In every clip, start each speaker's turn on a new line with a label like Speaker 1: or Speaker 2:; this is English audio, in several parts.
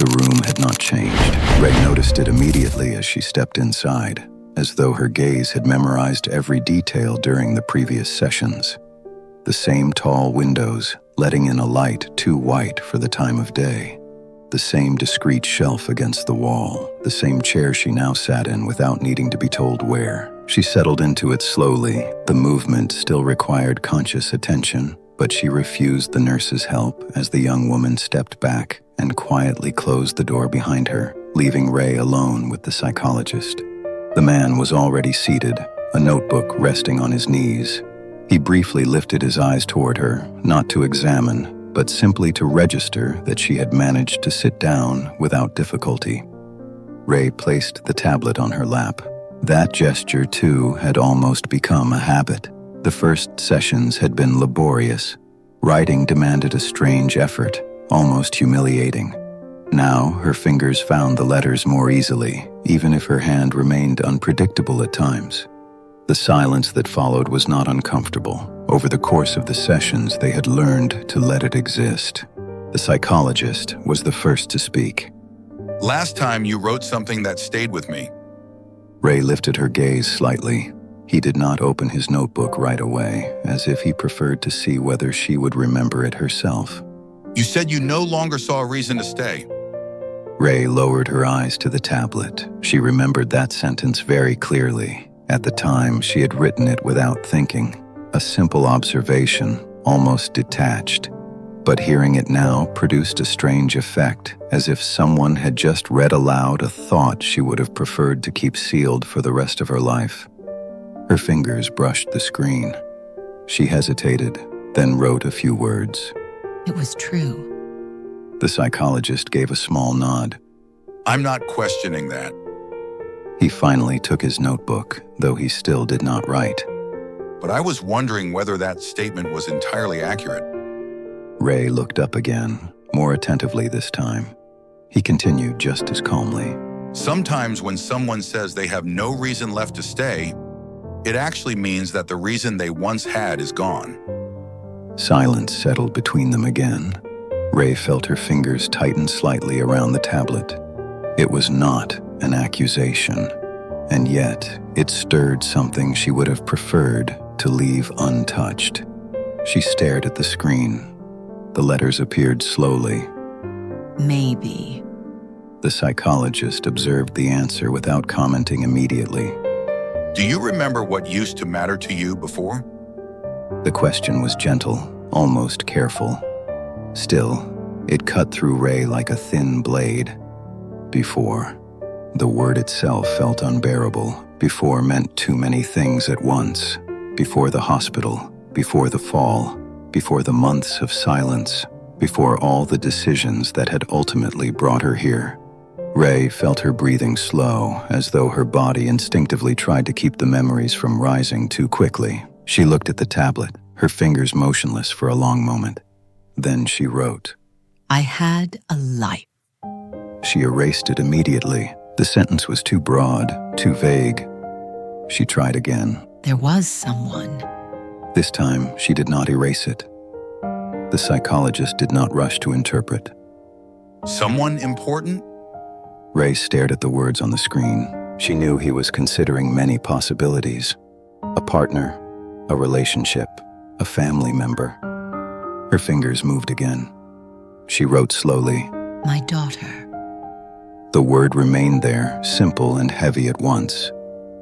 Speaker 1: The room had not changed. Ray noticed it immediately as she stepped inside, as though her gaze had memorized every detail during the previous sessions. The same tall windows, letting in a light too white for the time of day. The same discreet shelf against the wall, the same chair she now sat in without needing to be told where. She settled into it slowly. The movement still required conscious attention, but she refused the nurse's help as the young woman stepped back and quietly closed the door behind her, leaving Ray alone with the psychologist. The man was already seated, a notebook resting on his knees. He briefly lifted his eyes toward her, not to examine, but simply to register that she had managed to sit down without difficulty. Ray placed the tablet on her lap. That gesture, too, had almost become a habit. The first sessions had been laborious. Writing demanded a strange effort, almost humiliating. Now, her fingers found the letters more easily, even if her hand remained unpredictable at times. The silence that followed was not uncomfortable. Over the course of the sessions, they had learned to let it exist. The psychologist was the first to speak.
Speaker 2: Last time you wrote something that stayed with me.
Speaker 1: Ray lifted her gaze slightly. He did not open his notebook right away, as if he preferred to see whether she would remember it herself.
Speaker 2: You said you no longer saw a reason to stay.
Speaker 1: Ray lowered her eyes to the tablet. She remembered that sentence very clearly. At the time, she had written it without thinking, a simple observation, almost detached. But hearing it now produced a strange effect, as if someone had just read aloud a thought she would have preferred to keep sealed for the rest of her life. Her fingers brushed the screen. She hesitated, then wrote a few words.
Speaker 3: It was true.
Speaker 1: The psychologist gave a small nod.
Speaker 2: I'm not questioning that.
Speaker 1: He finally took his notebook, though he still did not write.
Speaker 2: But I was wondering whether that statement was entirely accurate.
Speaker 1: Ray looked up again, more attentively this time. He continued just as calmly.
Speaker 2: Sometimes when someone says they have no reason left to stay, it actually means that the reason they once had is gone.
Speaker 1: Silence settled between them again. Ray felt her fingers tighten slightly around the tablet. It was not an accusation, and yet it stirred something she would have preferred to leave untouched. She stared at the screen. The letters appeared slowly.
Speaker 3: Maybe.
Speaker 1: The psychologist observed the answer without commenting immediately.
Speaker 2: Do you remember what used to matter to you before?
Speaker 1: The question was gentle, almost careful. Still, it cut through Ray like a thin blade. Before. The word itself felt unbearable. Before meant too many things at once. Before the hospital, before the fall, before the months of silence, before all the decisions that had ultimately brought her here. Ray felt her breathing slow, as though her body instinctively tried to keep the memories from rising too quickly. She looked at the tablet, her fingers motionless for a long moment. Then she wrote,
Speaker 3: I had a life.
Speaker 1: She erased it immediately. The sentence was too broad, too vague. She tried again.
Speaker 3: There was someone.
Speaker 1: This time, she did not erase it. The psychologist did not rush to interpret.
Speaker 2: Someone important?
Speaker 1: Ray stared at the words on the screen. She knew he was considering many possibilities. A partner, a relationship, a family member. Her fingers moved again. She wrote slowly,
Speaker 3: My daughter.
Speaker 1: The word remained there, simple and heavy at once.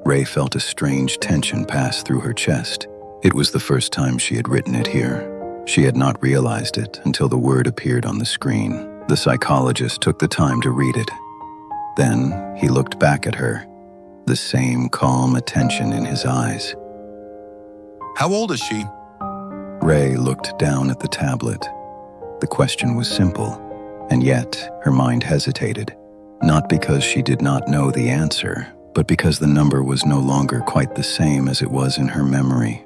Speaker 1: Ray felt a strange tension pass through her chest. It was the first time she had written it here. She had not realized it until the word appeared on the screen. The psychologist took the time to read it. Then he looked back at her, the same calm attention in his eyes.
Speaker 2: How old is she?
Speaker 1: Ray looked down at the tablet. The question was simple, and yet her mind hesitated. Not because she did not know the answer, but because the number was no longer quite the same as it was in her memory.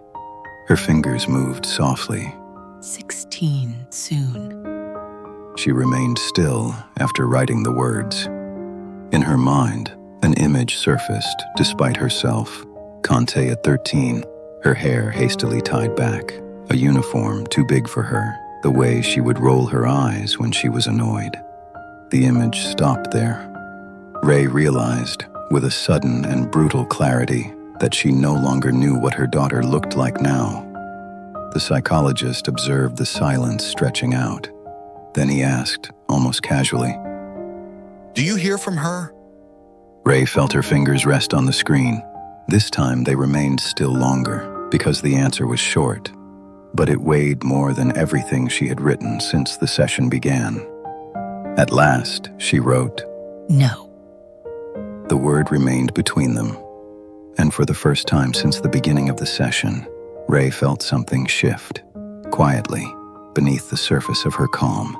Speaker 1: Her fingers moved softly.
Speaker 3: 16 soon.
Speaker 1: She remained still after writing the words. In her mind, an image surfaced despite herself. Conte at 13, her hair hastily tied back, a uniform too big for her, the way she would roll her eyes when she was annoyed. The image stopped there. Ray realized, with a sudden and brutal clarity, that she no longer knew what her daughter looked like now. The psychologist observed the silence stretching out. Then he asked, almost casually,
Speaker 2: "Do you hear from her?"
Speaker 1: Ray felt her fingers rest on the screen. This time they remained still longer, because the answer was short. But it weighed more than everything she had written since the session began. At last, she wrote,
Speaker 3: No.
Speaker 1: The word remained between them. And for the first time since the beginning of the session, Ray felt something shift, quietly, beneath the surface of her calm.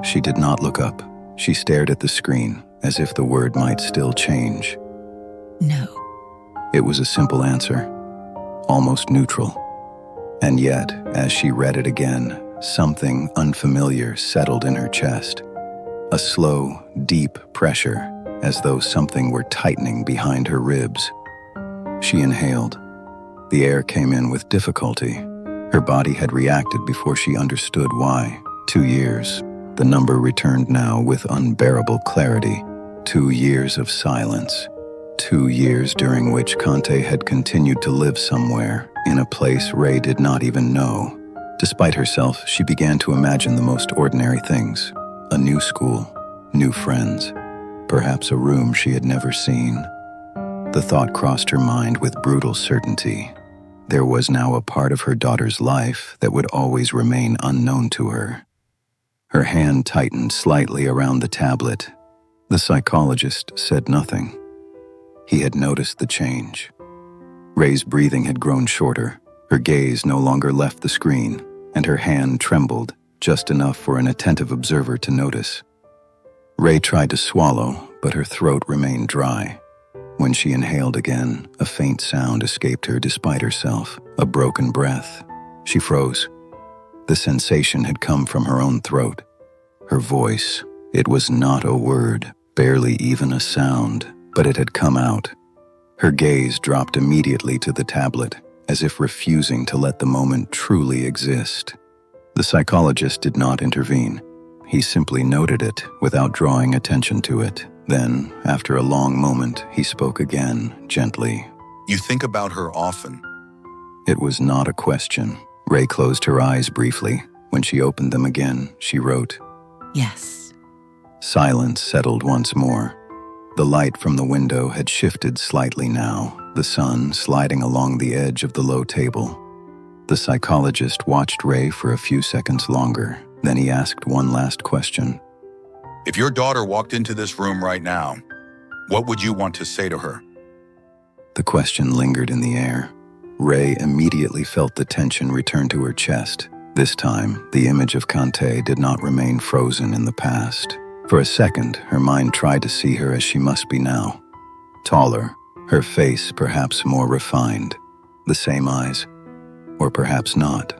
Speaker 1: She did not look up. She stared at the screen, as if the word might still change.
Speaker 3: No.
Speaker 1: It was a simple answer, almost neutral. And yet, as she read it again, something unfamiliar settled in her chest. A slow, deep pressure, as though something were tightening behind her ribs. She inhaled. The air came in with difficulty. Her body had reacted before she understood why. 2 years. The number returned now with unbearable clarity. 2 years of silence. 2 years during which Conte had continued to live somewhere, in a place Ray did not even know. Despite herself, she began to imagine the most ordinary things. A new school, new friends, perhaps a room she had never seen. The thought crossed her mind with brutal certainty. There was now a part of her daughter's life that would always remain unknown to her. Her hand tightened slightly around the tablet. The psychologist said nothing. He had noticed the change. Ray's breathing had grown shorter. Her gaze no longer left the screen, and her hand trembled, just enough for an attentive observer to notice. Ray tried to swallow, but her throat remained dry. When she inhaled again, a faint sound escaped her despite herself, a broken breath. She froze. The sensation had come from her own throat. Her voice, it was not a word, barely even a sound, but it had come out. Her gaze dropped immediately to the tablet, as if refusing to let the moment truly exist. The psychologist did not intervene. He simply noted it without drawing attention to it. Then, after a long moment, he spoke again, gently.
Speaker 2: "You think about her often."
Speaker 1: It was not a question. Ray closed her eyes briefly. When she opened them again, she wrote,
Speaker 3: Yes.
Speaker 1: Silence settled once more. The light from the window had shifted slightly now, the sun sliding along the edge of the low table. The psychologist watched Ray for a few seconds longer. Then he asked one last question.
Speaker 2: "If your daughter walked into this room right now, what would you want to say to her?"
Speaker 1: The question lingered in the air. Ray immediately felt the tension return to her chest. This time, the image of Conte did not remain frozen in the past. For a second, her mind tried to see her as she must be now. Taller, her face perhaps more refined, the same eyes, or perhaps not.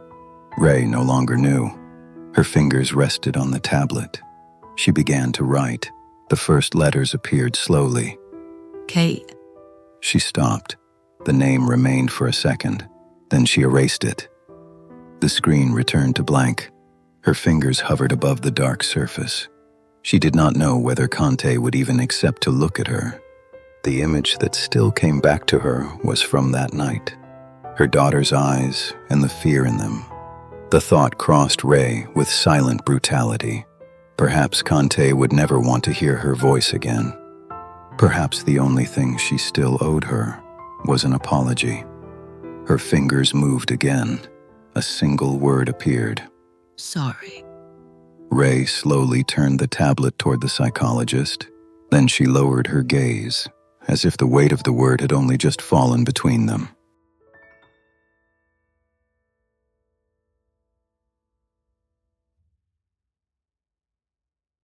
Speaker 1: Ray no longer knew. Her fingers rested on the tablet. She began to write. The first letters appeared slowly.
Speaker 3: Kate.
Speaker 1: She stopped. The name remained for a second. Then she erased it. The screen returned to blank. Her fingers hovered above the dark surface. She did not know whether Conte would even accept to look at her. The image that still came back to her was from that night. Her daughter's eyes and the fear in them. The thought crossed Ray with silent brutality. Perhaps Conte would never want to hear her voice again. Perhaps the only thing she still owed her was an apology. Her fingers moved again. A single word appeared.
Speaker 3: Sorry.
Speaker 1: Ray slowly turned the tablet toward the psychologist. Then she lowered her gaze, as if the weight of the word had only just fallen between them.